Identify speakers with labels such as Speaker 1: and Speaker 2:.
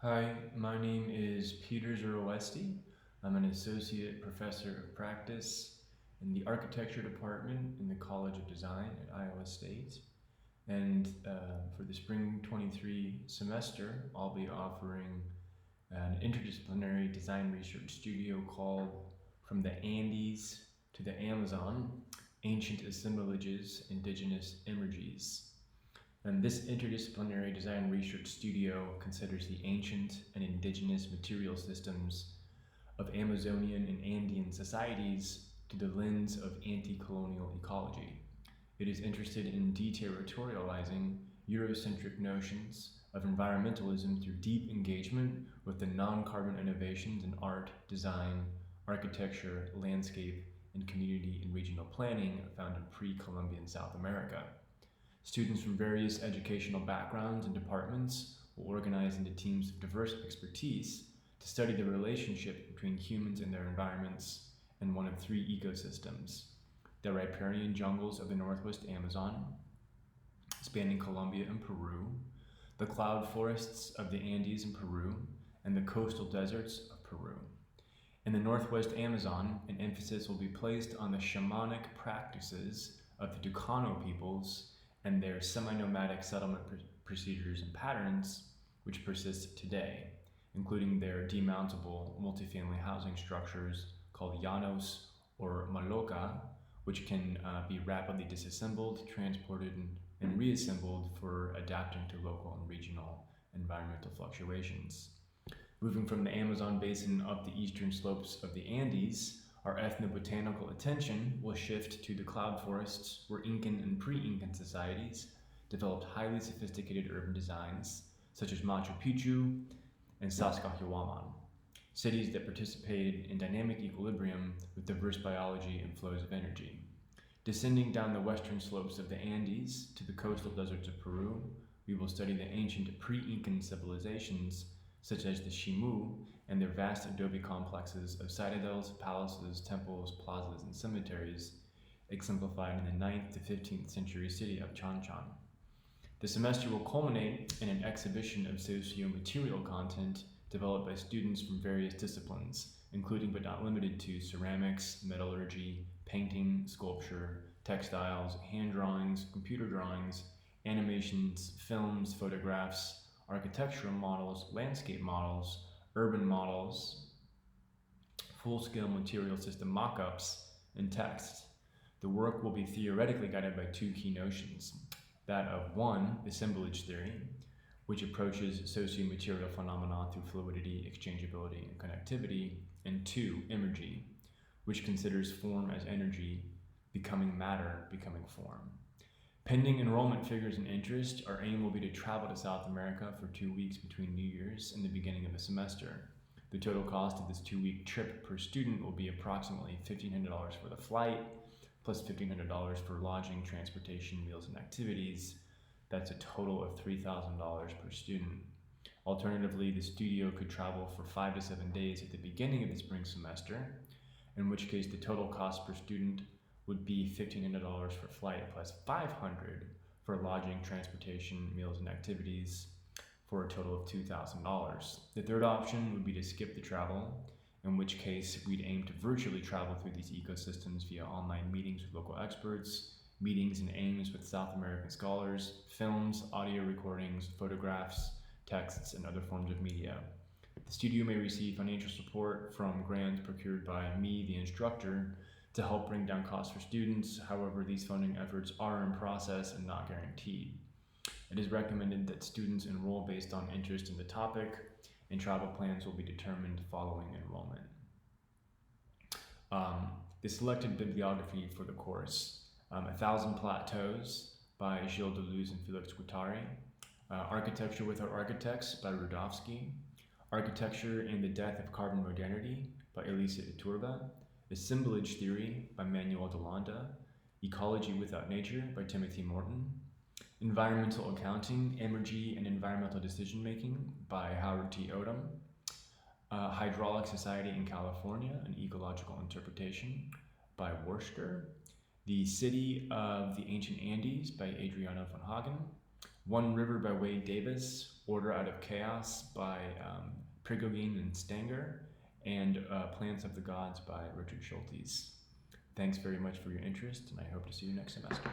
Speaker 1: Hi, my name is Peter Zuroweste. I'm an associate professor of practice in the architecture department in the College of Design at Iowa State. And for the spring 23 semester, I'll be offering an interdisciplinary design research studio called From the Andes to the Amazon, Ancient Assemblages, Indigenous Emergies. And this interdisciplinary design research studio considers the ancient and indigenous material systems of Amazonian and Andean societies through the lens of anti-colonial ecology. It is interested in deterritorializing Eurocentric notions of environmentalism through deep engagement with the non-carbon innovations in art, design, architecture, landscape, and community and regional planning found in pre-Columbian South America. Students from various educational backgrounds and departments will organize into teams of diverse expertise to study the relationship between humans and their environments in one of three ecosystems: the riparian jungles of the Northwest Amazon, spanning Colombia and Peru, the cloud forests of the Andes in Peru, and the coastal deserts of Peru. In the Northwest Amazon, an emphasis will be placed on the shamanic practices of the Tucano peoples and their semi-nomadic settlement procedures and patterns, which persist today, including their demountable multifamily housing structures called llanos or maloca, which can be rapidly disassembled, transported, and reassembled for adapting to local and regional environmental fluctuations. Moving from the Amazon basin up the eastern slopes of the Andes, our ethnobotanical attention will shift to the cloud forests where Incan and pre-Incan societies developed highly sophisticated urban designs, such as Machu Picchu and Saskatchewan, cities that participated in dynamic equilibrium with diverse biology and flows of energy. Descending down the western slopes of the Andes to the coastal deserts of Peru, we will study the ancient pre-Incan civilizations such as the Shimu and their vast adobe complexes of citadels, palaces, temples, plazas, and cemeteries, exemplified in the 9th to 15th century city of Chanchan. The semester will culminate in an exhibition of socio-material content developed by students from various disciplines, including but not limited to ceramics, metallurgy, painting, sculpture, textiles, hand drawings, computer drawings, animations, films, photographs, architectural models, landscape models, urban models, full-scale material system mock-ups, and text. The work will be theoretically guided by two key notions: that of one, assemblage theory, which approaches socio-material phenomena through fluidity, exchangeability, and connectivity, and two, emergy, which considers form as energy, becoming matter, becoming form. Pending enrollment figures and interest, our aim will be to travel to South America for 2 weeks between New Year's and the beginning of the semester. The total cost of this 2-week trip per student will be approximately $1,500 for the flight, plus $1,500 for lodging, transportation, meals, and activities. That's a total of $3,000 per student. Alternatively, the studio could travel for 5 to 7 days at the beginning of the spring semester, in which case the total cost per student would be $1,500 for flight plus $500 for lodging, transportation, meals, and activities, for a total of $2,000. The third option would be to skip the travel, in which case we'd aim to virtually travel through these ecosystems via online meetings with local experts, meetings and aims with South American scholars, films, audio recordings, photographs, texts, and other forms of media. The studio may receive financial support from grants procured by me, the instructor, to help bring down costs for students. However, these funding efforts are in process and not guaranteed. It is recommended that students enroll based on interest in the topic, and travel plans will be determined following enrollment. The selected bibliography for the course: 1,000 Plateaus by Gilles Deleuze and Felix Guattari, Architecture with Our Architects by Rudovsky, Architecture and the Death of Carbon Modernity by Elisa Iturbe, Assemblage Theory by Manuel de Landa, Ecology Without Nature by Timothy Morton, Environmental Accounting, Emergy, and Environmental Decision Making by Howard T. Odom, Hydraulic Society in California, An Ecological Interpretation by Worcester, The City of the Ancient Andes by Adriano von Hagen, One River by Wade Davis, Order Out of Chaos by Prigogine and Stanger, and Plants of the Gods by Richard Schultes. Thanks very much for your interest, and I hope to see you next semester.